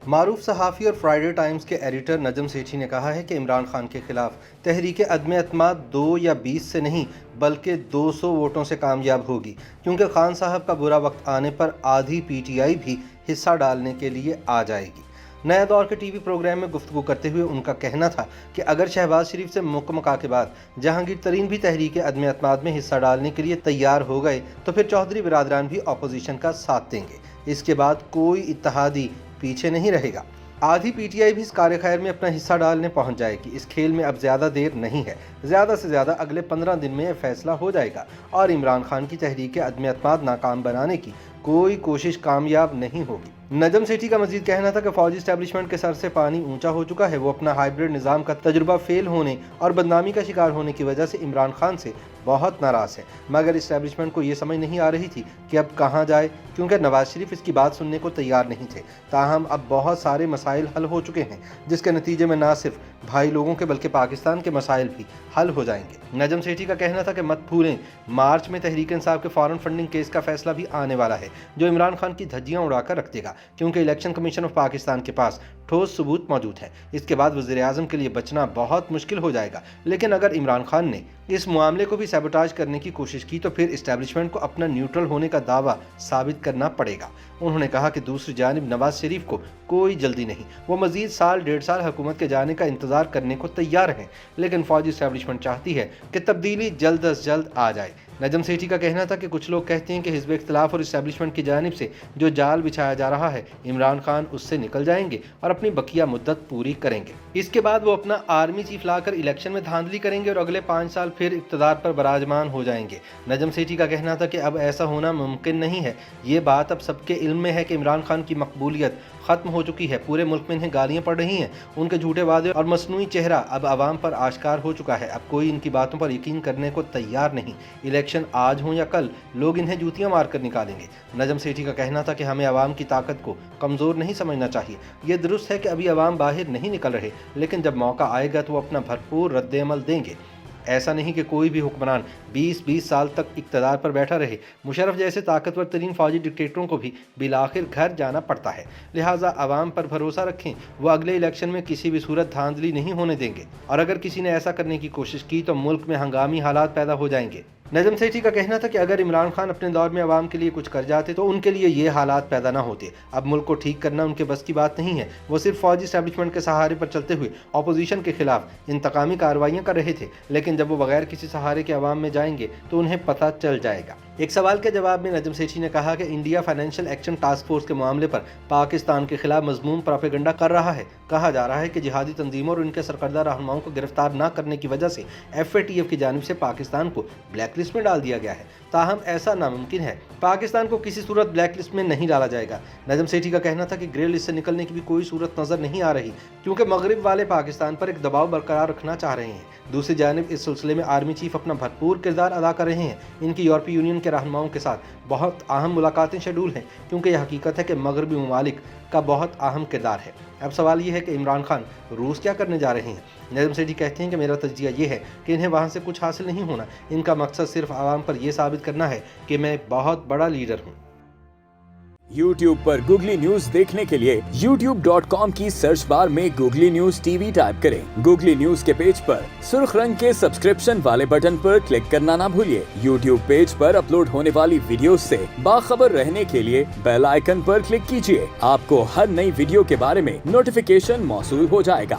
معروف صحافی اور فرائیڈے ٹائمز کے ایڈیٹر نجم سیٹھی نے کہا ہے کہ عمران خان کے خلاف تحریک عدم اعتماد 2 یا 20 سے نہیں بلکہ 200 ووٹوں سے کامیاب ہوگی، کیونکہ خان صاحب کا برا وقت آنے پر آدھی پی ٹی آئی بھی حصہ ڈالنے کے لیے آ جائے گی۔ نیا دور کے ٹی وی پروگرام میں گفتگو کرتے ہوئے ان کا کہنا تھا کہ اگر شہباز شریف سے مکہ کے بعد جہانگیر ترین بھی تحریک عدم اعتماد میں حصہ ڈالنے کے لیے تیار ہو گئے تو پھر چودھری برادران بھی اپوزیشن کا ساتھ دیں گے۔ اس کے بعد کوئی اتحادی پیچھے نہیں رہے گا۔ آدھی پی ٹی آئی بھی اس کار خیر میں اپنا حصہ ڈالنے پہنچ جائے گی۔ اس کھیل میں اب زیادہ دیر نہیں ہے، زیادہ سے زیادہ اگلے 15 دن میں یہ فیصلہ ہو جائے گا اور عمران خان کی تحریک عدم اعتماد ناکام بنانے کی کوئی کوشش کامیاب نہیں ہوگی۔ نجم سیٹھی کا مزید کہنا تھا کہ فوجی اسٹیبلشمنٹ کے سر سے پانی اونچا ہو چکا ہے۔ وہ اپنا ہائیبرڈ نظام کا تجربہ فیل ہونے اور بدنامی کا شکار ہونے کی وجہ سے عمران خان سے بہت ناراض ہے، مگر اسٹیبلشمنٹ کو یہ سمجھ نہیں آ رہی تھی کہ اب کہاں جائے، کیونکہ نواز شریف اس کی بات سننے کو تیار نہیں تھے۔ تاہم اب بہت سارے مسائل حل ہو چکے ہیں، جس کے نتیجے میں نہ صرف بھائی لوگوں کے بلکہ پاکستان کے مسائل بھی حل ہو جائیں گے۔ نجم سیٹھی کا کہنا تھا کہ مت بھولیں، مارچ میں تحریک انصاف کے فارن فنڈنگ کیس کا فیصلہ بھی آنے والا ہے، جو عمران خان کی دھجیاں اڑا کر رکھ دے گا، کیونکہ الیکشن کمیشن آف پاکستان کے پاس ٹھوس ثبوت موجود ہے۔ اس کے بعد وزیر اعظم کے لیے بچنا بہت مشکل ہو جائے گا، لیکن اگر عمران خان نے اس معاملے کو بھی سیبوٹاج کرنے کی کوشش کی تو پھر اسٹیبلشمنٹ کو اپنا نیوٹرل ہونے کا دعویٰ ثابت کرنا پڑے گا۔ انہوں نے کہا کہ دوسری جانب نواز شریف کو کوئی جلدی نہیں، وہ مزید سال 1.5 سال حکومت کے جانے کا انتظار کرنے کو تیار ہیں، لیکن فوجی اسٹیبلشمنٹ چاہتی ہے کہ تبدیلی جلد از جلد آ جائے۔ نجم سیٹھی کا کہنا تھا کہ کچھ لوگ کہتے ہیں کہ حزب اختلاف اور اسٹیبلشمنٹ کی جانب سے جو جال بچھایا جا رہا ہے، عمران خان اس سے نکل جائیں گے اور اپنی بقیہ مدت پوری کریں گے۔ اس کے بعد وہ اپنا آرمی چیف لا کر الیکشن میں دھاندلی کریں گے اور اگلے 5 سال پھر اقتدار پر براجمان ہو جائیں گے۔ نجم سیٹھی کا کہنا تھا کہ اب ایسا ہونا ممکن نہیں ہے۔ یہ بات اب سب کے علم میں ہے کہ عمران خان کی مقبولیت ختم ہو چکی ہے، پورے ملک میں انہیں گالیاں پڑ رہی ہیں، ان کے جھوٹے وعدے اور مصنوعی چہرہ اب عوام پر آشکار ہو چکا ہے۔ اب کوئی ان کی باتوں پر یقین کرنے کو تیار نہیں۔ الیکشن آج ہوں یا کل، لوگ انہیں جوتیاں مار کر نکالیں گے۔ نجم سیٹھی کا کہنا تھا کہ ہمیں عوام کی طاقت کو کمزور نہیں سمجھنا چاہیے۔ یہ درست ہے کہ ابھی عوام باہر نہیں نکل رہے، لیکن جب موقع آئے گا تو وہ اپنا بھرپور رد عمل دیں گے۔ ایسا نہیں کہ کوئی بھی حکمران 20 سال تک اقتدار پر بیٹھا رہے۔ مشرف جیسے طاقتور ترین فوجی ڈکٹیٹروں کو بھی بالآخر گھر جانا پڑتا ہے، لہٰذا عوام پر بھروسہ رکھیں، وہ اگلے الیکشن میں کسی بھی صورت دھاندلی نہیں ہونے دیں گے، اور اگر کسی نے ایسا کرنے کی کوشش کی تو ملک میں ہنگامی حالات پیدا ہو جائیں گے۔ نجم سیٹھی کا کہنا تھا کہ اگر عمران خان اپنے دور میں عوام کے لیے کچھ کر جاتے تو ان کے لیے یہ حالات پیدا نہ ہوتے۔ اب ملک کو ٹھیک کرنا ان کے بس کی بات نہیں ہے۔ وہ صرف فوجی اسٹیبلشمنٹ کے سہارے پر چلتے ہوئے اپوزیشن کے خلاف انتقامی کارروائیاں کر رہے تھے، لیکن جب وہ بغیر کسی سہارے کے عوام میں جائیں گے تو انہیں پتہ چل جائے گا۔ ایک سوال کے جواب میں نجم سیٹھی نے کہا کہ India financial action task force کے معاملے پر پاکستان کے خلاف مذموم پروپیگنڈا کر رہا ہے۔ کہا جا رہا ہے کہ جہادی تنظیموں اور ان کے سرکردہ رہنماؤں کو گرفتار نہ کرنے کی وجہ سے FATF کی جانب سے پاکستان کو بلیک لسٹ میں ڈال دیا گیا ہے۔ تاہم ایسا ناممکن ہے، پاکستان کو کسی صورت بلیک لسٹ میں نہیں ڈالا جائے گا۔ نجم سیٹھی کا کہنا تھا کہ گرے لسٹ سے نکلنے کی بھی کوئی صورت نظر نہیں آ رہی، کیونکہ مغرب والے پاکستان پر ایک دباؤ برقرار رکھنا چاہ رہے ہیں۔ دوسری جانب اس سلسلے میں آرمی چیف اپنا بھرپور کردار ادا کر رہے ہیں۔ ان کی یورپی یونین کے رہنماؤں کے ساتھ بہت اہم ملاقاتیں شیڈول ہیں، کیونکہ یہ حقیقت ہے کہ مغربی ممالک کا بہت اہم کردار ہے۔ اب سوال یہ ہے کہ عمران خان روس کیا کرنے جا رہے ہیں؟ نجم سیٹھی کہتے ہیں کہ میرا تجزیہ یہ ہے کہ انہیں وہاں سے کچھ حاصل نہیں ہونا۔ ان کا مقصد صرف عوام پر یہ ثابت کرنا ہے کہ میں بہت بڑا لیڈر ہوں۔ YouTube پر گوگلی نیوز دیکھنے کے لیے youtube.com کی سرچ بار میں گوگلی نیوز TV ٹائپ کریں۔ گوگلی نیوز کے پیج پر سرخ رنگ کے سبسکرپشن والے بٹن پر کلک کرنا نہ بھولیے۔ YouTube پیج پر اپلوڈ ہونے والی ویڈیوز سے باخبر رہنے کے لیے بیل آئیکن پر کلک کیجیے۔ آپ کو ہر نئی ویڈیو کے بارے میں نوٹیفیکیشن موصول ہو جائے گا۔